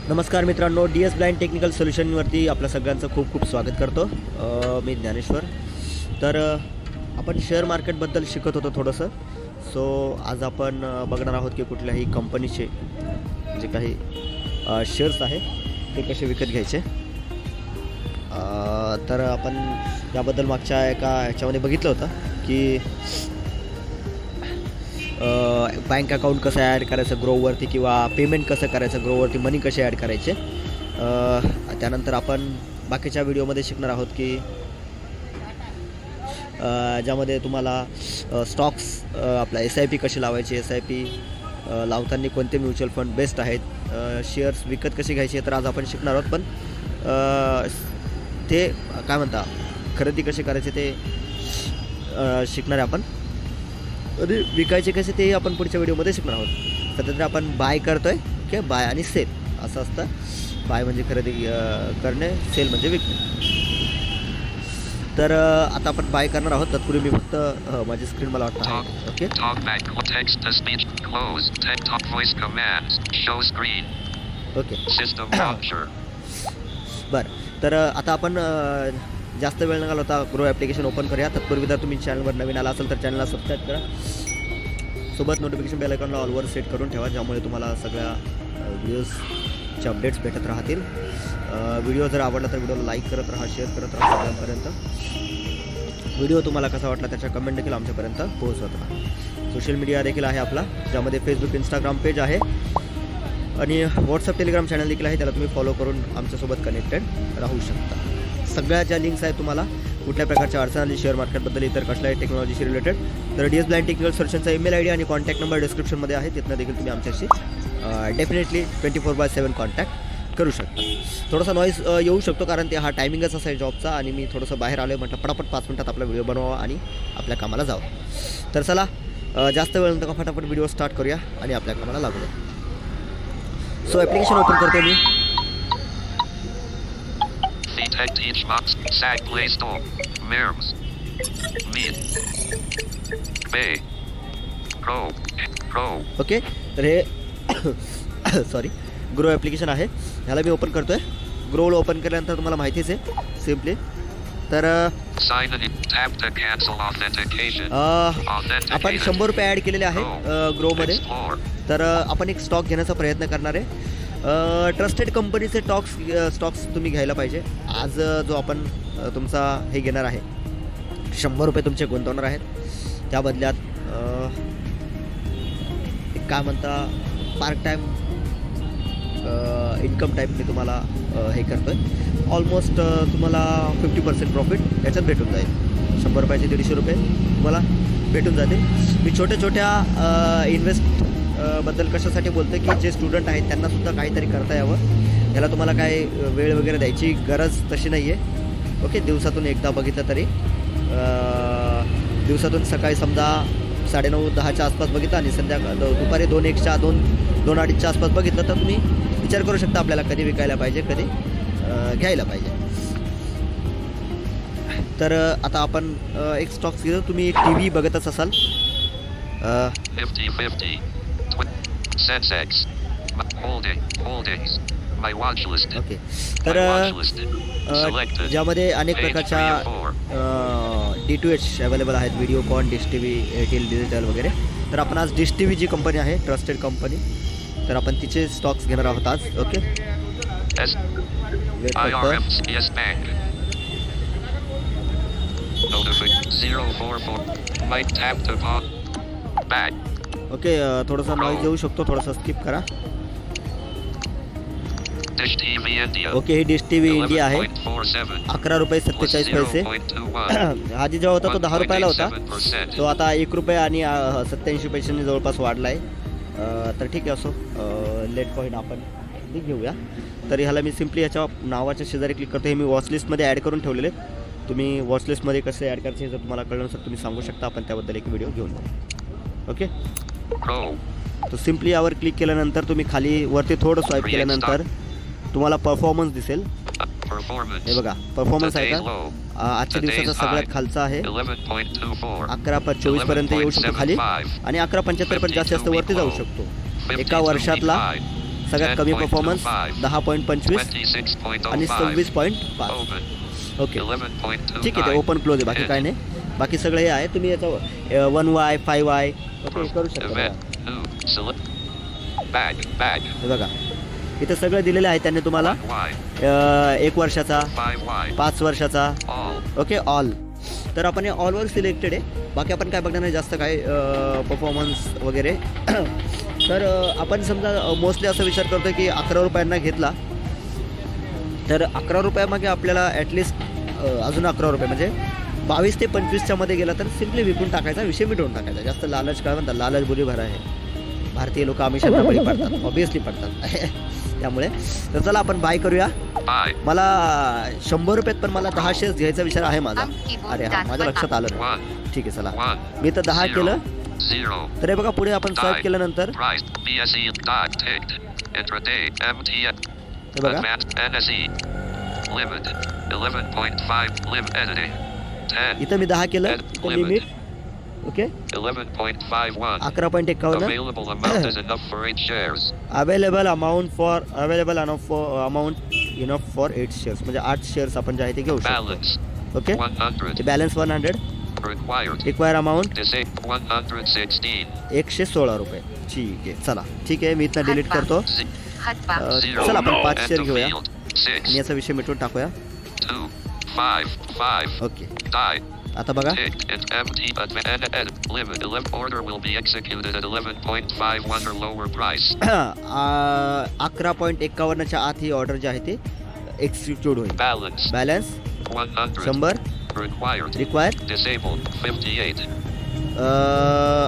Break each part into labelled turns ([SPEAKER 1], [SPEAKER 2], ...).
[SPEAKER 1] नमस्कार मित्रांनो, DS blind technical सोल्युशनवरती आपलं सगळ्यांचं खूप खूप स्वागत करतो. मी ज्ञानेश्वर. तर आपण शेअर मार्केटबद्दल शिकत होतो थोडंसं. सो आज आपण बघणार आहोत की कुठल्याही कंपनीचे जे काही शेअर्स आहे ते कसे विकत घ्यायचे. तर आपण याबद्दल मागच्या एका ह्याच्यामध्ये बघितलं होतं की बँक अकाउंट कसं ॲड करायचं ग्रोवरती, किंवा पेमेंट कसं करायचं ग्रोवरती, मनी कसे ॲड करायचे. त्यानंतर आपण बाकीच्या व्हिडिओमध्ये शिकणार आहोत की ज्यामध्ये तुम्हाला स्टॉक्स आपला SIP कशी लावायची, SIP लावताना कोणते म्युच्युअल फंड बेस्ट आहेत, शेअर्स विकत कसे घ्यायचे तर आज आपण शिकणार आहोत. पण ते काय म्हणता खरेदी कसे करायचे ते शिकणार आहे आपण, आणि विकायचे कसे ते आपण पुढच्या व्हिडिओमध्ये शिकणार आहोत. सध्या आपण बाय करतोय की बाय आणि सेल असं असतं. बाय म्हणजे खरेदी करणे, सेल म्हणजे विकणे. तर आता आपण बाय करणार आहोत. तत्पूर्वी मी फक्त माझी स्क्रीन मला वाटतं आहे. ओके ओके बरं. तर आता आपण जास्त वेळ न घालवता ग्रो ॲप्लिकेशन ओपन करूया. तत्पूर्वी जर तुम्ही चॅनलवर नवीन आला असेल तर चॅनलला सबस्क्राईब करा. सोबत नोटिफिकेशन बेल आयकॉनला ऑलवर सेट करून ठेवा, ज्यामुळे तुम्हाला सगळ्या व्हिडिओजचे अपडेट्स भेटत राहतील. व्हिडिओ जर आवडला तर व्हिडिओला लाईक करत राहा, शेअर करत राहा सगळ्यांपर्यंत. व्हिडिओ तुम्हाला कसा वाटला त्याच्या कमेंट देखील आमच्यापर्यंत पोहोचवत राहा. सोशल मीडिया देखील आहे आपला, ज्यामध्ये फेसबुक, इंस्टाग्राम पेज आहे आणि व्हॉट्सअप, टेलिग्राम चॅनल देखील आहे. त्याला तुम्ही फॉलो करून आमच्यासोबत कनेक्टेड राहू शकता. सगळ्या ज्या लिंक्स आहेत, तुम्हाला कुठल्या प्रकारच्या अडचण आली शेअर मार्केटबद्दल, इतर कसल्याही टेक्नॉलॉजीशी रिलेटेड, तर DS ब्लाइंड टेक्निकल सोल्युशनचा ईमेल ID आणि कॉन्टॅक्ट नंबर डिस्क्रिप्शनमध्ये आहे. तिथनं देखील तुम्ही आमच्याशी डेफिनेटली 24/7 कॉन्टॅक्ट करू शकता. थोडासा नॉईज येऊ शकतो कारण ते हा टायमिंगच असा आहे जॉबचा, आणि मी थोडंसं बाहेर आलो आहे. म्हटलं पटापट 5 मिनिटात आपला व्हिडिओ बनवावा आणि आपल्या कामाला जावं. तर चला जास्त वेळ नंतर फटाफट व्हिडिओ स्टार्ट करूया आणि आपल्या कामाला लागूया. सो ॲप्लिकेशन ओपन करते मी. ओके, तर हे सॉरी ग्रो ॲप्लिकेशन आहे, ह्याला मी ओपन करतोय. ग्रोला ओपन केल्यानंतर तुम्हाला माहितीच आहे सिम्पली. तर आपण 100 रुपये ॲड केलेले आहे ग्रोमध्ये. तर आपण एक स्टॉक घेण्याचा प्रयत्न करणार आहे. ट्रस्टेड कंपनीचे स्टॉक्स तुम्ही घ्यायला पाहिजे. आज जो आपण तुमचा हे घेणार आहे, 100 रुपये तुमचे गुंतवणार आहेत. त्या बदल्यात काय म्हणता पार्ट टाईम इन्कम टाईप मी तुम्हाला हे करतो आहे. ऑलमोस्ट तुम्हाला 50% प्रॉफिट याच्यात भेटून जाईल. 100 रुपयाचे 150 रुपये तुम्हाला भेटून जातील. मी छोट्या छोट्या बद्दल कशासाठी बोलतो की जे स्टुडंट आहेत त्यांनासुद्धा काहीतरी करता यावं. ह्याला तुम्हाला काय वेळ वगैरे द्यायची गरज तशी नाही आहे. ओके, दिवसातून एकदा बघितलं तरी, दिवसातून सकाळी समजा 9:30-10च्या आसपास बघितलं आणि दुपारी 2:01च्या 2:30च्या आसपास बघितलं तर तुम्ही विचार करू शकता आपल्याला कधी विकायला पाहिजे, कधी घ्यायला पाहिजे. तर आता आपण एक स्टॉक्स घेतो. तुम्ही एक TV बघतच असाल. ओके, तर ज्यामध्ये अनेक प्रकारच्या D2H अवेलेबल आहेत, Videocon, dish TV, Airtel digital वगैरे. तर आपण आज डिश TV जी कंपनी आहे, ट्रस्टेड कंपनी, तर आपण तिचे स्टॉक्स घेणार आहोत आज. ओके, ओके, थोडासा नॉईज येऊ शकतो, थोडासा स्किप करा. ओके, ही डिश TV इंडिया आहे. 11 रुपये 47 पैसे. आधी जेव्हा होता तो 10 रुपयाला होता, तो आता 1 रुपये आणि 87 पैशांनी जवळपास वाढला आहे. तर ठीक आहे, असो लेट पॉईंट आपण घेऊया. तर ह्याला मी सिम्पली ह्याच्या नावाच्या शेजारी क्लिक करतो. हे मी वॉचलिस्टमध्ये ॲड करून ठेवलेले. तुम्ही वॉचलिस्टमध्ये कसे ॲड करायचे जर तुम्हाला कळल्यानुसार तुम्ही सांगू शकता, आपण त्याबद्दल एक व्हिडिओ घेऊन जाऊ. ओके, तर सिम्पली यावर क्लिक केल्यानंतर तुम्ही खाली वरती थोडं स्वाईप केल्यानंतर तुम्हाला परफॉर्मन्स दिसेल. हे बघा, परफॉर्मन्स आहे का आजच्या दिवसाचा सगळ्यात खालचा आहे. 11.24 पर्यंत येऊ शकतो खाली, आणि 11.75 पर्यंत जास्तीत जास्त वरती जाऊ शकतो. एका वर्षातला सगळ्यात कमी परफॉर्मन्स 10.25 आणि 26.5. ओके ठीक आहे, ते ओपन क्लोज आहे, बाकी काय नाही. बाकी सगळं हे आहे. तुम्ही याचा 1Y 5Y ओके करू शकता. हे बघा इथं सगळं दिलेलं आहे त्यांनी तुम्हाला. 1 वर्षाचा, 5 वर्षाचा ओके ऑल. तर आपण हे ऑलवर सिलेक्टेड आहे. बाकी आपण काय बघणार नाही जास्त काय परफॉर्मन्स वगैरे. तर आपण समजा मोस्टली असा विचार करतो की 11 रुपयांना घेतला तर 11 रुपयामागे आपल्याला ॲटलिस्ट अजून 11 रुपये म्हणजे 22 ते 25च्या मध्ये गेला तर सिम्पली विकून टाकायचा, विषय मिटवून टाकायचा. जास्त लालच काय म्हणतात, लालच बुरी भरा आहे. भारतीय लोक आमिषांना बळी पडतात, ऑब्विसली पडतात. त्यामुळे तर चला आपण बाय करूया. मला 100 रुपयात पण मला 10 शेअर्स घ्यायचा विचार आहे माझा. अरे हा माझ्या लक्षात आलं. ठीक आहे चला मी तर 10 केलं. तर हे बघा पुढे आपण स्वाईप केल्यानंतर हे बघा इथं मी 10 केलं limit okay 11.51 available amount enough for 8 shares म्हणजे 8 शेअर्स आपण जे आहे ते घेऊ शकतो. ओके बॅलन्स 100 रिक्वायर अमाऊंट 116 रुपये. ठीक आहे चला ठीक आहे मी इथं डिलीट करतो. चला आपण 5 शेअर घेऊया आणि याचा विषय मिटवून टाकूया. ओके आता बघा 11.51च्या आत ही ऑर्डर जी आहे ती एक्झिक्यूट होईल. बॅलन्स 100 रिक्वायर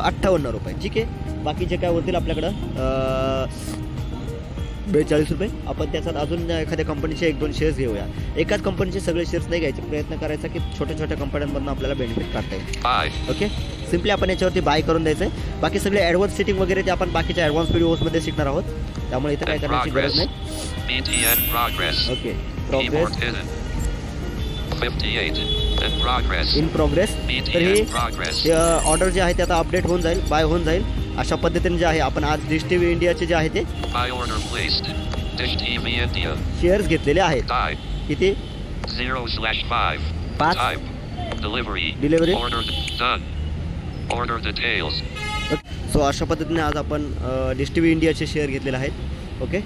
[SPEAKER 1] 58 रुपये. ठीक आहे बाकी जे काय होतील आपल्याकडं 42 रुपये. आपण त्याच्यात अजून एखाद्या कंपनीचे 1-2 शेअर्स घेऊया. एकाच कंपनीचे सगळे शेअर्स नाही घ्यायचे, प्रयत्न करायचा की छोट्या छोट्या कंपन्यांमधून आपल्याला बेनिफिट काढता येईल. ओके सिम्पली आपण याच्यावरती बाय करून द्यायचं आहे. बाकी सगळे ॲडव्हान्स सेटिंग वगैरे ते आपण बाकीच्या ॲडव्हान्स व्हिडिओजमध्ये शिकणार आहोत, त्यामुळे इथं काय करण्याची गरज नाही. Okay in progress. तर हे ऑर्डर जे आहे ते आता अपडेट होऊन जाईल, बाय होऊन जाईल. अशा पद्धतीने जे आहे आपण आज डिश टीव्ही इंडियाचे जे आहे ते शेअर्स घेतलेले आहेत. किती 5 डिलिव्हरी. सो अशा पद्धतीने आज आपण डिश टीव्ही इंडियाचे शेअर घेतलेले आहेत. ओके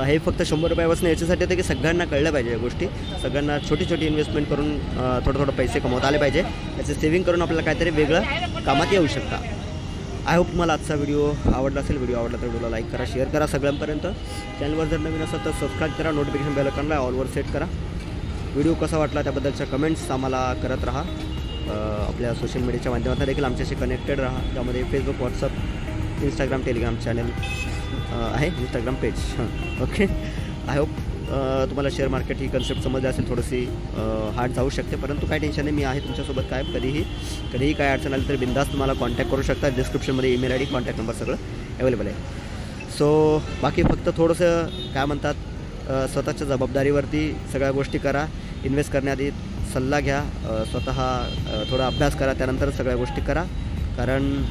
[SPEAKER 1] हे फक्त 100 रुपयापासून याच्यासाठी होतं की सगळ्यांना कळलं पाहिजे या गोष्टी. सगळ्यांना छोटी छोटी इन्व्हेस्टमेंट करून थोडं पैसे कमवता आले पाहिजे. त्याचे सेव्हिंग करून आपल्याला काहीतरी वेगळं कामात येऊ शकता. आय होप तुम्हाला आजचा व्हिडिओ आवडला असेल. व्हिडिओ आवडला तर व्हिडिओला लाईक करा, शेअर करा सगळ्यांपर्यंत. चॅनलवर जर नवीन असेल तर सबस्क्राईब करा, नोटिफिकेशन बेल आयकॉनला ऑलवर सेट करा. व्हिडिओ कसा वाटला त्याबद्दलच्या कमेंट्स आम्हाला करत राहा. आपल्या सोशल मीडियाच्या माध्यमातून देखील आमच्याशी कनेक्टेड राहा, त्यामध्ये Facebook, WhatsApp, Instagram, Telegram channel आहे, Instagram page. Okay I hope तुम्हाला शेअर मार्केट ही कन्सेप्ट समजली असेल. थोडीशी हार्ड जाऊ शकते परंतु काय टेन्शन नाही, मी आहे तुमच्यासोबत. काय कधीही काय अडचण आली तर बिंदास तुम्हाला कॉन्टॅक्ट करू शकता. डिस्क्रिप्शनमध्ये ईमेल ID कॉन्टॅक्ट नंबर सगळं अवेलेबल आहे. सो बाकी फक्त थोडंसं काय म्हणतात स्वतःच्या जबाबदारीवरती सगळ्या गोष्टी करा. इन्व्हेस्ट करण्याआधी सल्ला घ्या, स्वतः थोडा अभ्यास करा, त्यानंतर सगळ्या गोष्टी करा. कारण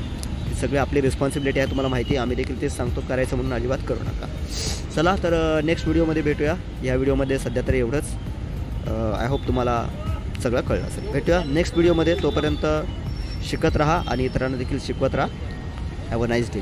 [SPEAKER 1] सगळी आपली रिस्पॉन्सिबिलिटी आहे, तुम्हाला माहिती आहे. आम्ही देखील तेच सांगतो, करायचं म्हणून अजिबात करू नका. चला तर नेक्स्ट व्हिडिओमध्ये भेटूया. या व्हिडिओमध्ये सध्या तरी एवढंच. आय होप तुम्हाला सगळं कळलं असेल. भेटूया नेक्स्ट व्हिडिओमध्ये. तोपर्यंत शिकत राहा आणि इतरांना देखील शिकवत राहा. Have a nice day.